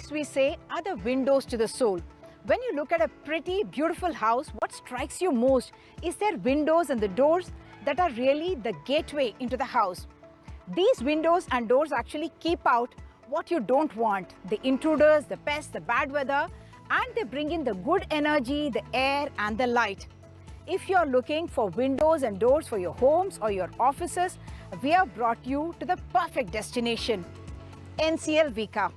Eyes, we say, are the windows to the soul. When you look at a pretty, beautiful house, what strikes you most is their windows and the doors that are really the gateway into the house. These windows and doors actually keep out what you don't want, the intruders, the pests, the bad weather, and they bring in the good energy, the air and the light. If you're looking for windows and doors for your homes or your offices, we have brought you to the perfect destination. NCL Veka,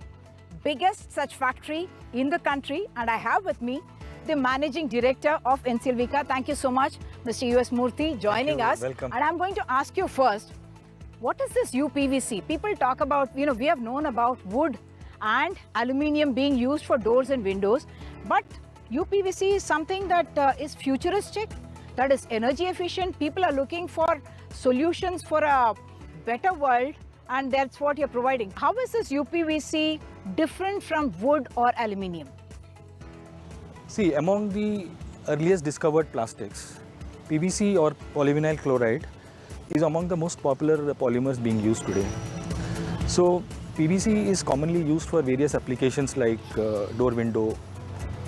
biggest such factory in the country, and I have with me the Managing Director of NCL Veka. Thank you so much, Mr. U.S. Murthy, joining us. Welcome. And I'm going to ask you first, what is this uPVC? People talk about, we have known about wood and aluminium being used for doors and windows, but uPVC is something that is futuristic, that is energy efficient. People are looking for solutions for a better world, and that's what you're providing. How is this uPVC different from wood or aluminium? See, among the earliest discovered plastics, PVC or polyvinyl chloride is among the most popular polymers being used today. So PVC is commonly used for various applications like door window,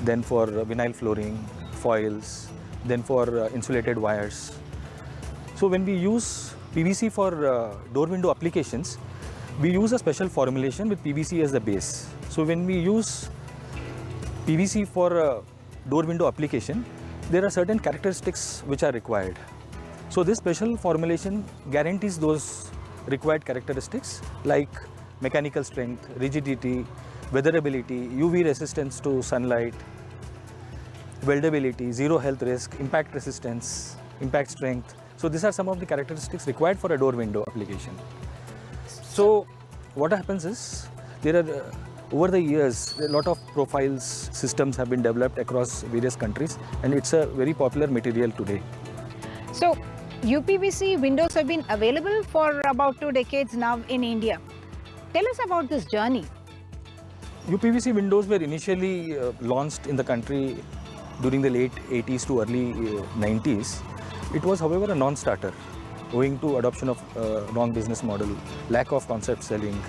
then for vinyl flooring, foils, then for insulated wires. So when we use PVC for door window applications, we use a special formulation with PVC as the base. So when we use PVC for door window application, there are certain characteristics which are required. So this special formulation guarantees those required characteristics like mechanical strength, rigidity, weatherability, UV resistance to sunlight, weldability, zero health risk, impact resistance, impact strength. So these are some of the characteristics required for a door window application. So what happens is, there are over the years a lot of profiles systems have been developed across various countries, and it's a very popular material today. So uPVC windows have been available for about 2 decades now in India. Tell us about this journey. uPVC windows were initially launched in the country during the late 80s to early 90s. It was, however, a non-starter owing to adoption of wrong business model, lack of concept selling,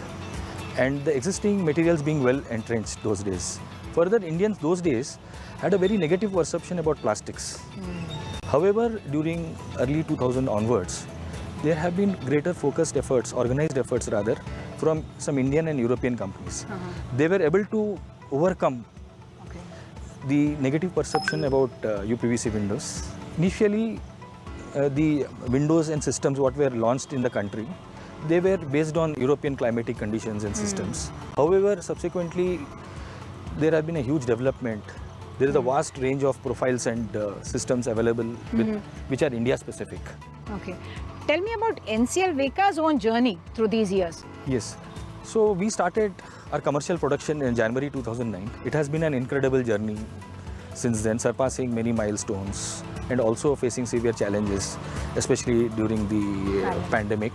and the existing materials being well entrenched those days. Further, Indians those days had a very negative perception about plastics. However, during early 2000 onwards, there have been greater focused efforts, organized efforts rather, from some Indian and European companies. They were able to overcome the negative perception about uPVC windows. Initially, the windows and systems what were launched in the country, they were based on European climatic conditions and systems. However, subsequently, there have been a huge development. There is a vast range of profiles and systems available which are India specific. Okay. Tell me about NCL Veka's own journey through these years. Yes. So we started our commercial production in January 2009. It has been an incredible journey since then, surpassing many milestones and also facing severe challenges, especially during the pandemic.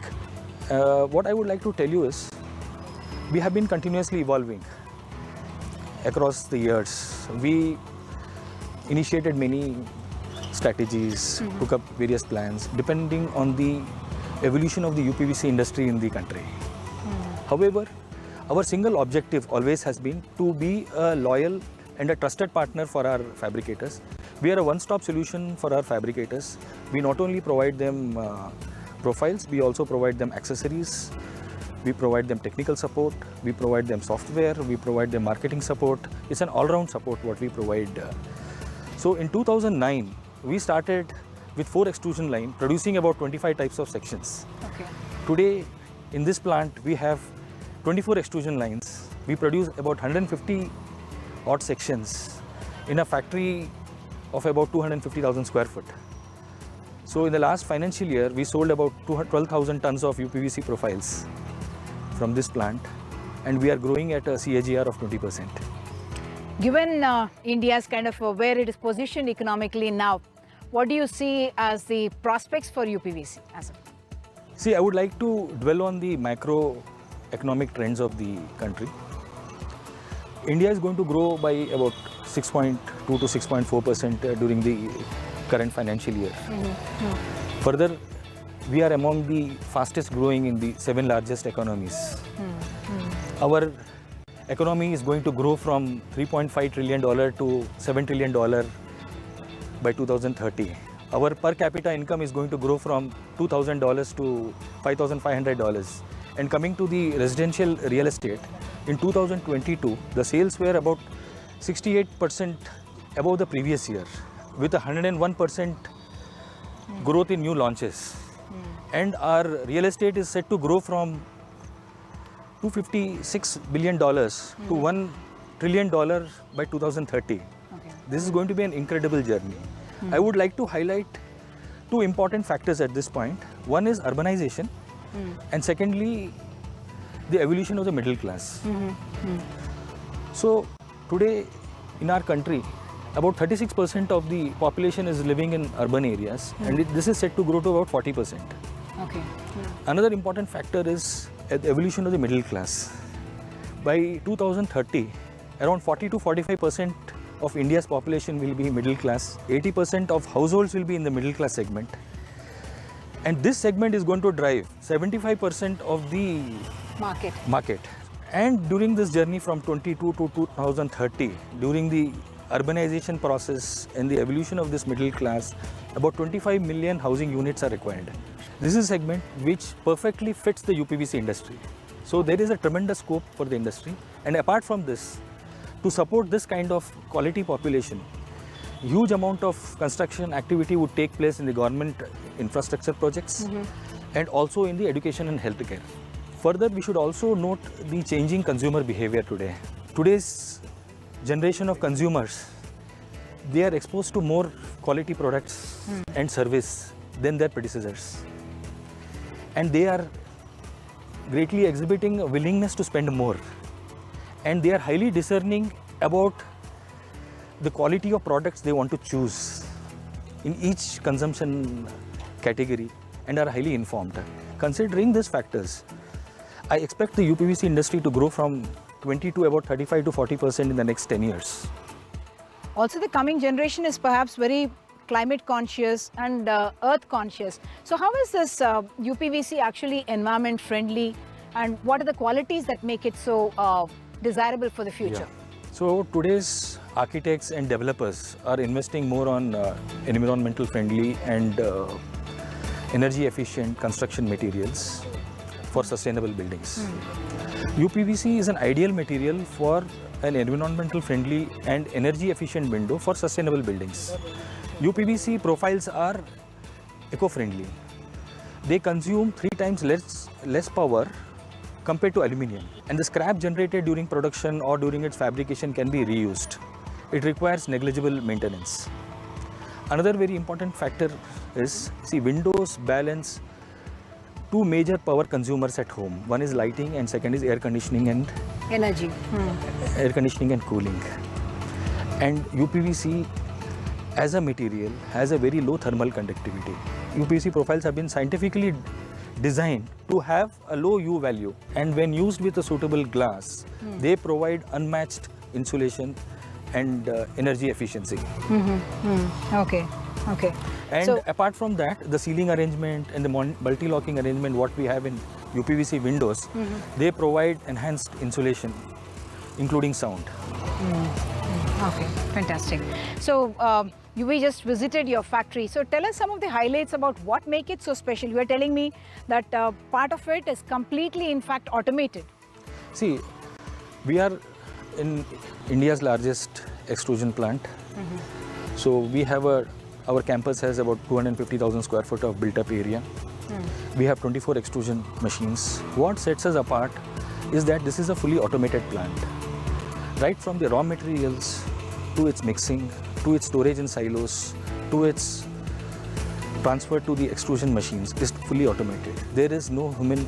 What I would like to tell you is, we have been continuously evolving across the years. We initiated many strategies, took up various plans depending on the evolution of the uPVC industry in the country. However, our single objective always has been to be a loyal and a trusted partner for our fabricators. We are a one-stop solution for our fabricators. We not only provide them profiles, we also provide them accessories, we provide them technical support, we provide them software, we provide them marketing support. It's an all-round support what we provide. So in 2009, we started with 4 extrusion lines producing about 25 types of sections. Okay. Today, in this plant, we have 24 extrusion lines. We produce about 150 odd sections in a factory of about 250,000 square foot. So in the last financial year, we sold about 12,000 tons of uPVC profiles from this plant, and we are growing at a CAGR of 20%. Given India's kind of where it is positioned economically now, what do you see as the prospects for uPVC? See, I would like to dwell on the macroeconomic trends of the country. India is going to grow by about 6.2 to 6.4% during the current financial year. Further, we are among the fastest growing in the 7 largest economies. Our economy is going to grow from $3.5 trillion to $7 trillion by 2030. Our per capita income is going to grow from $2,000 to $5,500. And coming to the residential real estate, in 2022, the sales were about 68% above the previous year, with 101% growth in new launches. And our real estate is set to grow from $256 billion to $1 trillion by 2030. Okay. This is going to be an incredible journey. I would like to highlight two important factors at this point. One is urbanization, and secondly, the evolution of the middle class. So today in our country, about 36% of the population is living in urban areas, and this is set to grow to about 40%. Okay. Another important factor is the evolution of the middle class. By 2030, around 40 to 45% of India's population will be middle class. 80% of households will be in the middle class segment. And this segment is going to drive 75% of the market. And during this journey from 22 to 2030, during the urbanization process and the evolution of this middle class, about 25 million housing units are required. This is a segment which perfectly fits the uPVC industry. So there is a tremendous scope for the industry. And apart from this, to support this kind of quality population, huge amount of construction activity would take place in the government infrastructure projects and also in the education and healthcare. Further, we should also note the changing consumer behavior today. Today's generation of consumers, they are exposed to more quality products and service than their predecessors. And they are greatly exhibiting a willingness to spend more. And they are highly discerning about the quality of products they want to choose in each consumption category and are highly informed. Considering these factors, I expect the uPVC industry to grow from 20 to about 35 to 40% in the next 10 years. Also, the coming generation is perhaps very climate conscious and earth conscious. So how is this uPVC actually environment friendly, and what are the qualities that make it so desirable for the future? Yeah. So today's architects and developers are investing more on environmental friendly and energy efficient construction materials for sustainable buildings. uPVC is an ideal material for an environmental friendly and energy efficient window for sustainable buildings. uPVC profiles are eco-friendly. They consume 3 times less power compared to aluminium, and the scrap generated during production or during its fabrication can be reused. It requires negligible maintenance. Another very important factor is, windows balance 2 major power consumers at home. One is lighting and second is air conditioning and energy. Air conditioning and cooling. And uPVC as a material has a very low thermal conductivity. uPVC profiles have been scientifically designed to have a low U value, and when used with a suitable glass, they provide unmatched insulation and energy efficiency. Okay. And so, apart from that, the ceiling arrangement and the multi-locking arrangement what we have in uPVC windows, they provide enhanced insulation, including sound. Okay, fantastic. So we just visited your factory. So tell us some of the highlights about what make it so special. You are telling me that part of it is completely, in fact, automated. See, we are in India's largest extrusion plant. So we have our campus has about 250,000 square foot of built-up area. We have 24 extrusion machines. What sets us apart is that this is a fully automated plant. Right from the raw materials to its mixing, to its storage in silos, to its transfer to the extrusion machines is fully automated. There is no human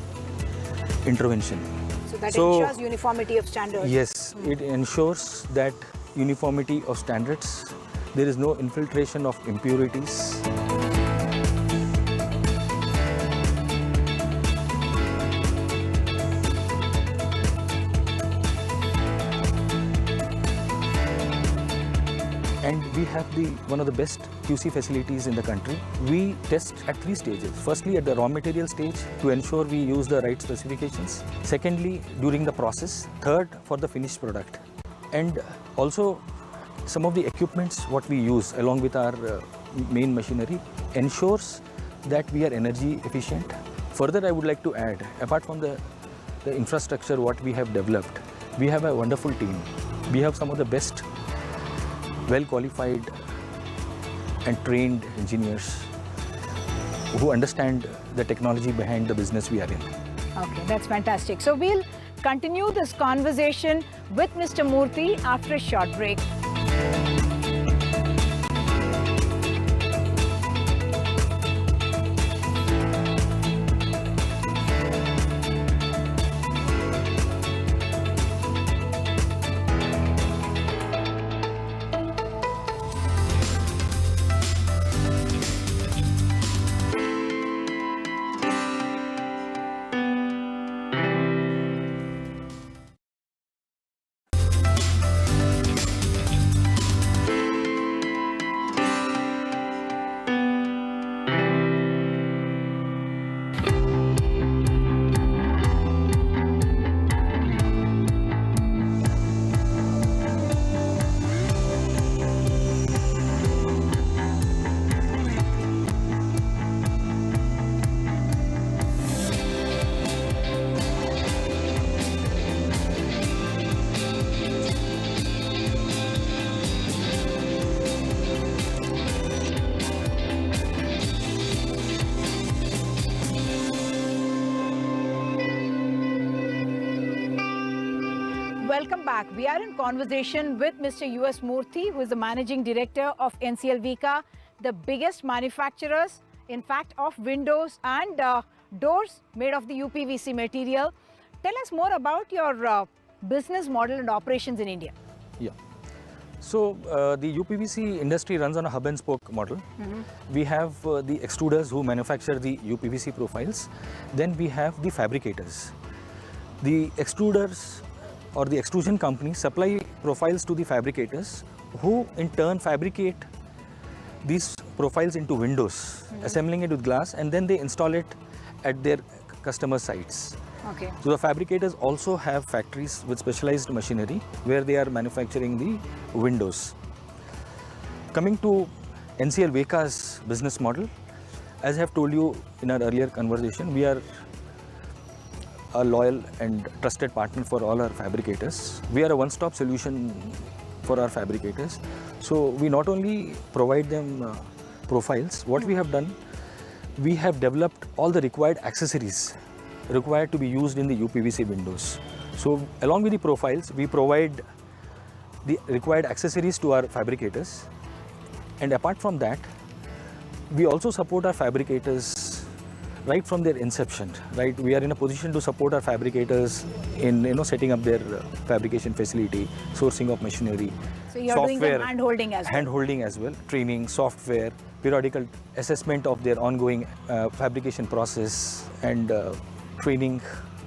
intervention. So that ensures uniformity of standards. Yes, it ensures that uniformity of standards. There is no infiltration of impurities. and we have one of the best QC facilities in the country. We test at 3 stages. Firstly, at the raw material stage to ensure we use the right specifications. Secondly, during the process. Third, for the finished product. And also, some of the equipments what we use along with our main machinery ensures that we are energy efficient. Further, I would like to add, apart from the infrastructure what we have developed, we have a wonderful team. We have some of the best well qualified and trained engineers who understand the technology behind the business we are in. Okay, that's fantastic. So we'll continue this conversation with Mr. Murthy after a short break. Welcome back. We are in conversation with Mr. U.S. Murthy, who is the Managing Director of NCL VEKA, the biggest manufacturers, in fact, of windows and doors made of the uPVC material. Tell us more about your business model and operations in India. Yeah. So the uPVC industry runs on a hub and spoke model. We have the extruders who manufacture the uPVC profiles. Then we have the fabricators. The extruders or the extrusion companies supply profiles to the fabricators who in turn fabricate these profiles into windows, assembling it with glass, and then they install it at their customer sites. Okay. So the fabricators also have factories with specialized machinery where they are manufacturing the windows. Coming to NCL VEKA's business model, as I have told you in our earlier conversation, we are a loyal and trusted partner for all our fabricators. We are a one-stop solution for our fabricators. So we not only provide them profiles, what we have done, we have developed all the required accessories required to be used in the uPVC windows. So along with the profiles, we provide the required accessories to our fabricators. And apart from that, we also support our fabricators right from their inception, right? We are in a position to support our fabricators in setting up their fabrication facility, sourcing of machinery, So you're software, doing the hand-holding as well. hand-holding as well, training, software, periodical assessment of their ongoing fabrication process and training,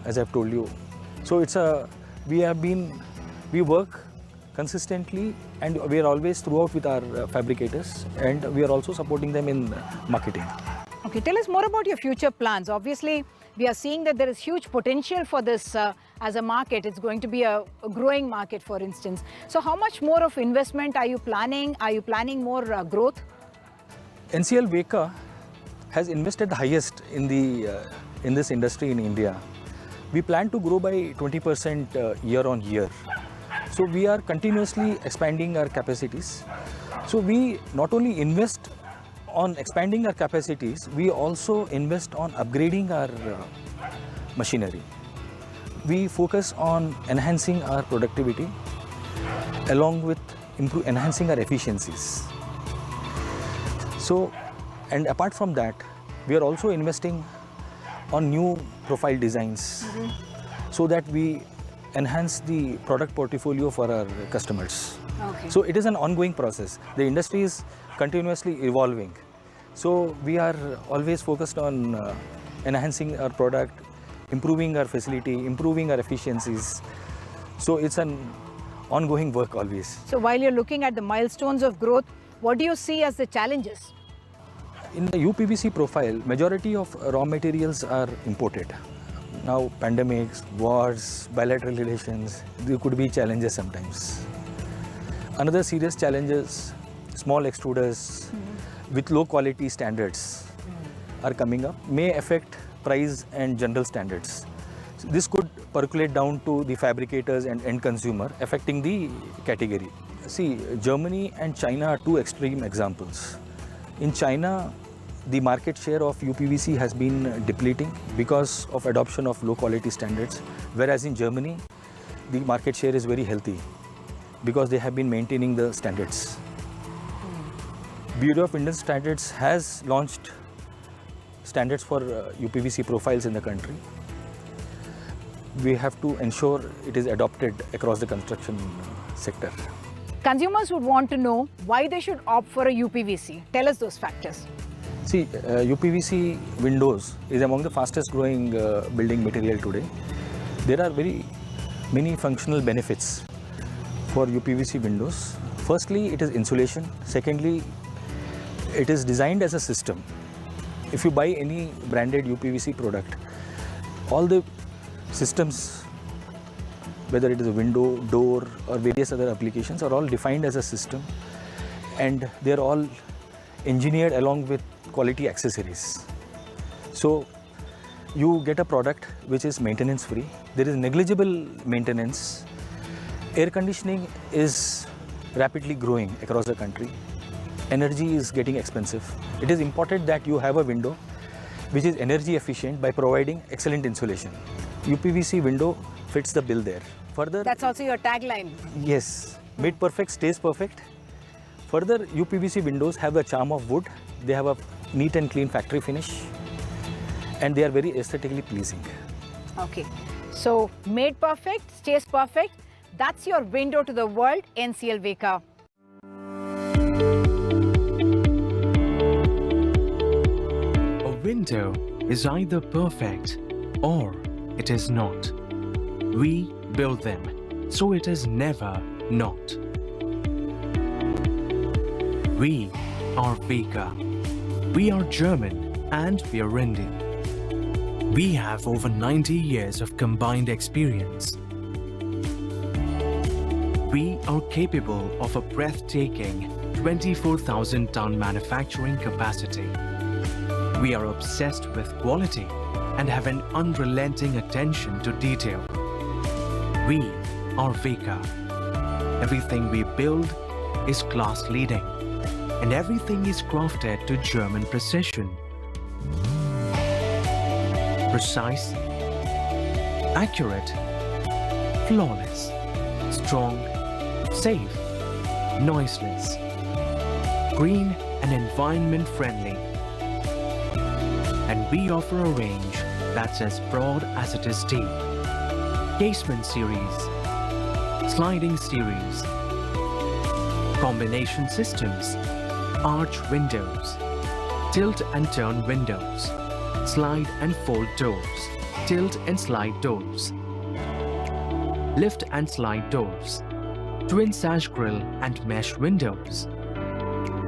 as I've told you. So we work consistently and we are always throughout with our fabricators, and we are also supporting them in marketing. Okay, tell us more about your future plans. Obviously, we are seeing that there is huge potential for this as a market. It's going to be a growing market, for instance. So how much more of investment are you planning? Are you planning more growth? NCL VEKA has invested the highest in this industry in India. We plan to grow by 20% year on year. So we are continuously expanding our capacities. So we not only invest on expanding our capacities, we also invest on upgrading our machinery. We focus on enhancing our productivity along with enhancing our efficiencies. So, and apart from that, we are also investing on new profile designs so that we enhance the product portfolio for our customers. Okay. So it is an ongoing process. The industry is continuously evolving. So we are always focused on enhancing our product, improving our facility, improving our efficiencies. So it's an ongoing work always. So while you're looking at the milestones of growth, what do you see as the challenges? In the uPVC profile, majority of raw materials are imported. Now, pandemics, wars, bilateral relations, there could be challenges sometimes. Another serious challenge is small extruders with low quality standards are coming up, may affect price and general standards. So this could percolate down to the fabricators and end consumer, affecting the category. See, Germany and China are two extreme examples. In China, the market share of uPVC has been depleting because of adoption of low quality standards, whereas in Germany, the market share is very healthy because they have been maintaining the standards. Bureau of Indian Standards has launched standards for uPVC profiles in the country. We have to ensure it is adopted across the construction sector. Consumers would want to know why they should opt for a uPVC. Tell us those factors. See, uPVC windows is among the fastest growing building material today. There are very many functional benefits for uPVC windows. Firstly, it is insulation. Secondly, it is designed as a system. If you buy any branded uPVC product, all the systems, whether it is a window, door or various other applications, are all defined as a system, and they are all engineered along with quality accessories. So you get a product which is maintenance free. There is negligible maintenance. Air conditioning is rapidly growing across the country. Energy is getting expensive. It is important that you have a window which is energy efficient by providing excellent insulation. uPVC window fits the bill there. Further, That's also your tagline. yes, made perfect stays perfect. Further, uPVC windows have the charm of wood. They have a neat and clean factory finish, and they are very aesthetically pleasing. Okay. So made perfect, stays perfect. That's your window to the world, NCL Veka. A window is either perfect or it is not. We build them, so it is never not. We are Veka. We are German and we are Indian. We have over 90 years of combined experience. We are capable of a breathtaking 24,000-ton manufacturing capacity. We are obsessed with quality and have an unrelenting attention to detail. We are Veka. Everything we build is class-leading, and everything is crafted to German precision. Precise, accurate, flawless, strong, safe, noiseless, green and environment friendly. And we offer a range that's as broad as it is deep. Casement series, sliding series, combination systems, arch windows, tilt and turn windows, slide and fold doors, tilt and slide doors, lift and slide doors, twin sash grille and mesh windows.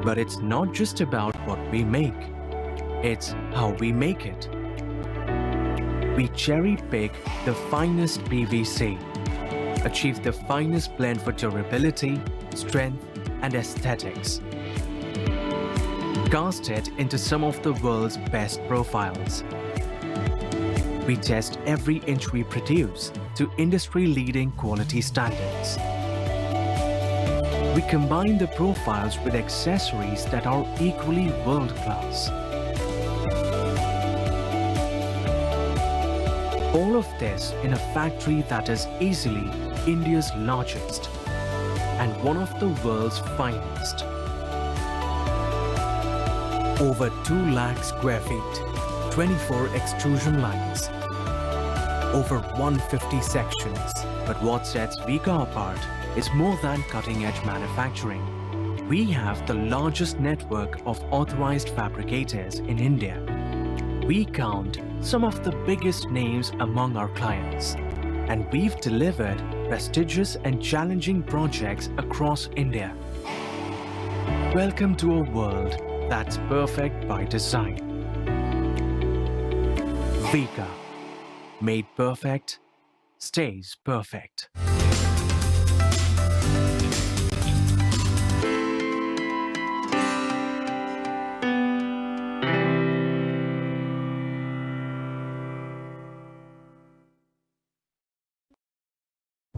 But it's not just about what we make, it's how we make it. We cherry-pick the finest PVC, achieve the finest blend for durability, strength and aesthetics. Cast it into some of the world's best profiles. We test every inch we produce to industry-leading quality standards. We combine the profiles with accessories that are equally world-class. All of this in a factory that is easily India's largest and one of the world's finest. Over 2 lakh square feet, 24 extrusion lines, over 150 sections. But what sets Veka apart is more than cutting-edge manufacturing. We have the largest network of authorized fabricators in India. We count some of the biggest names among our clients. and we've delivered prestigious and challenging projects across India. Welcome to a world that's perfect by design. Veka, made perfect, stays perfect.